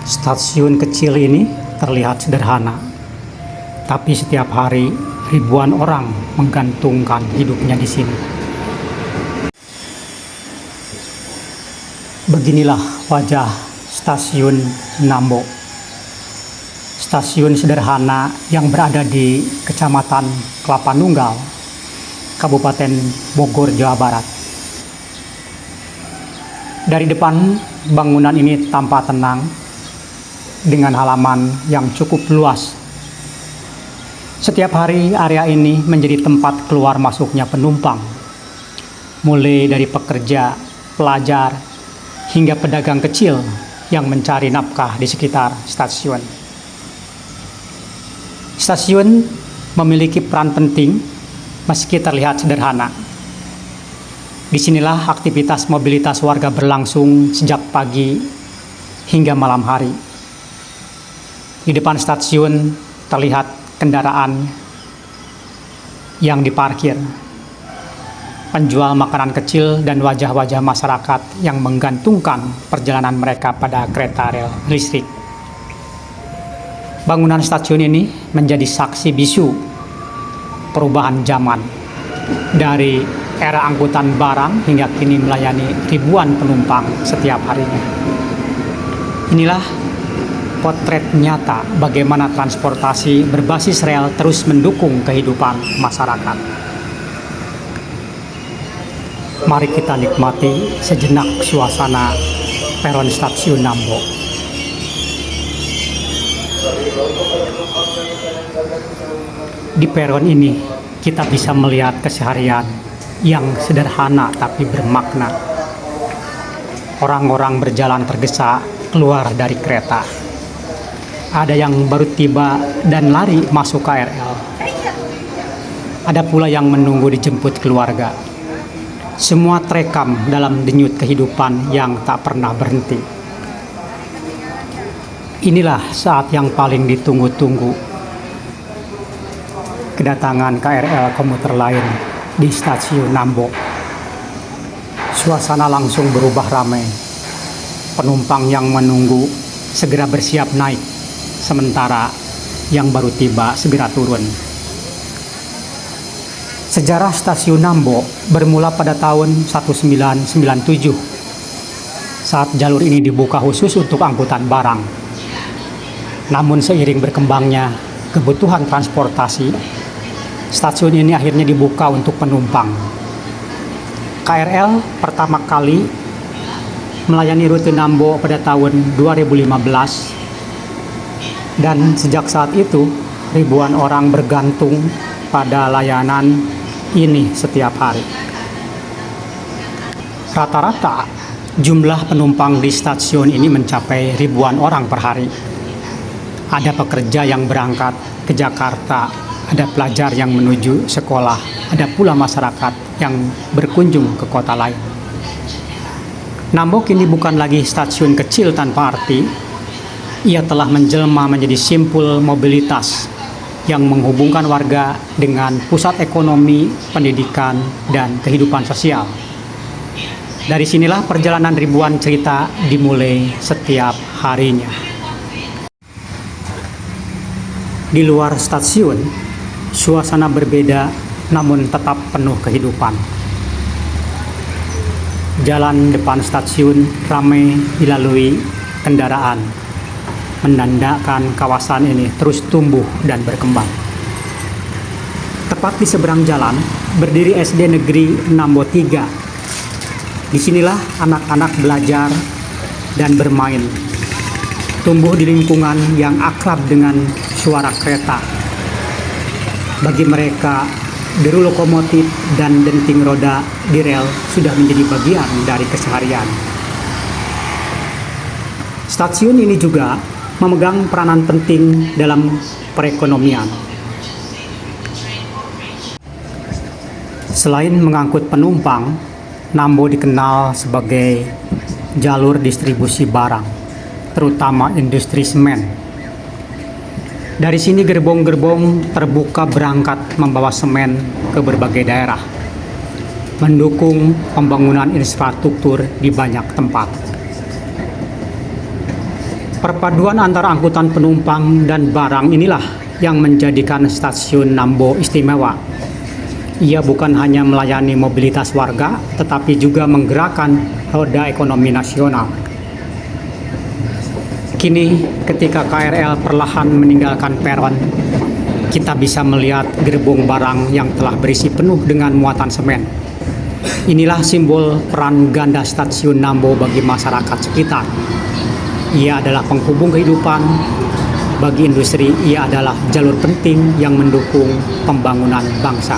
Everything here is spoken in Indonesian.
Stasiun kecil ini terlihat sederhana, tapi setiap hari ribuan orang menggantungkan hidupnya di sini. Beginilah wajah Stasiun Nambo. Stasiun sederhana yang berada di Kecamatan Kelapa Nunggal, Kabupaten Bogor, Jawa Barat. Dari depan, bangunan ini tampak tenang dengan halaman yang cukup luas. Setiap hari area ini menjadi tempat keluar masuknya penumpang, mulai dari pekerja, pelajar, hingga pedagang kecil yang mencari nafkah di sekitar stasiun. Stasiun memiliki peran penting meski terlihat sederhana. Disinilah aktivitas mobilitas warga berlangsung sejak pagi hingga malam hari. Di depan stasiun terlihat kendaraan yang diparkir, penjual makanan kecil dan wajah-wajah masyarakat yang menggantungkan perjalanan mereka pada kereta rel listrik. Bangunan stasiun ini menjadi saksi bisu perubahan zaman dari era angkutan barang hingga kini melayani ribuan penumpang setiap harinya. Inilah potret nyata bagaimana transportasi berbasis rel terus mendukung kehidupan masyarakat. Mari kita nikmati sejenak suasana peron Stasiun Nambo. Di peron ini kita bisa melihat keseharian yang sederhana tapi bermakna. Orang-orang berjalan tergesa keluar dari kereta. Ada yang baru tiba dan lari masuk KRL. Ada pula yang menunggu dijemput keluarga. Semua terekam dalam denyut kehidupan yang tak pernah berhenti. Inilah saat yang paling ditunggu-tunggu. Kedatangan KRL komuter lain di Stasiun Nambo. Suasana langsung berubah ramai. Penumpang yang menunggu segera bersiap naik, sementara yang baru tiba segera turun. Sejarah Stasiun Nambo bermula pada tahun 1997 saat jalur ini dibuka khusus untuk angkutan barang. Namun seiring berkembangnya kebutuhan transportasi, stasiun ini akhirnya dibuka untuk penumpang. KRL pertama kali melayani rute Nambo pada tahun 2015. Dan sejak saat itu, ribuan orang bergantung pada layanan ini setiap hari. Rata-rata, jumlah penumpang di stasiun ini mencapai ribuan orang per hari. Ada pekerja yang berangkat ke Jakarta, ada pelajar yang menuju sekolah, ada pula masyarakat yang berkunjung ke kota lain. Nambo kini bukan lagi stasiun kecil tanpa arti. Ia telah menjelma menjadi simpul mobilitas yang menghubungkan warga dengan pusat ekonomi, pendidikan, dan kehidupan sosial. Dari sinilah perjalanan ribuan cerita dimulai setiap harinya. Di luar stasiun, suasana berbeda namun tetap penuh kehidupan. Jalan depan stasiun ramai dilalui kendaraan, menandakan kawasan ini terus tumbuh dan berkembang. Tepat di seberang jalan berdiri SD Negeri Nambo 3. Disinilah anak-anak belajar dan bermain, tumbuh di lingkungan yang akrab dengan suara kereta. Bagi mereka, deru lokomotif dan denting roda di rel sudah menjadi bagian dari keseharian. Stasiun ini juga memegang peranan penting dalam perekonomian. Selain mengangkut penumpang, Nambo dikenal sebagai jalur distribusi barang, terutama industri semen. Dari sini gerbong-gerbong terbuka berangkat membawa semen ke berbagai daerah, mendukung pembangunan infrastruktur di banyak tempat. Perpaduan antara angkutan penumpang dan barang inilah yang menjadikan stasiun Nambo istimewa. Ia bukan hanya melayani mobilitas warga, tetapi juga menggerakkan roda ekonomi nasional. Kini, ketika KRL perlahan meninggalkan peron, kita bisa melihat gerbong barang yang telah berisi penuh dengan muatan semen. Inilah simbol peran ganda stasiun Nambo bagi masyarakat sekitar. Ia adalah penghubung kehidupan. Bagi industri, ia adalah jalur penting yang mendukung pembangunan bangsa.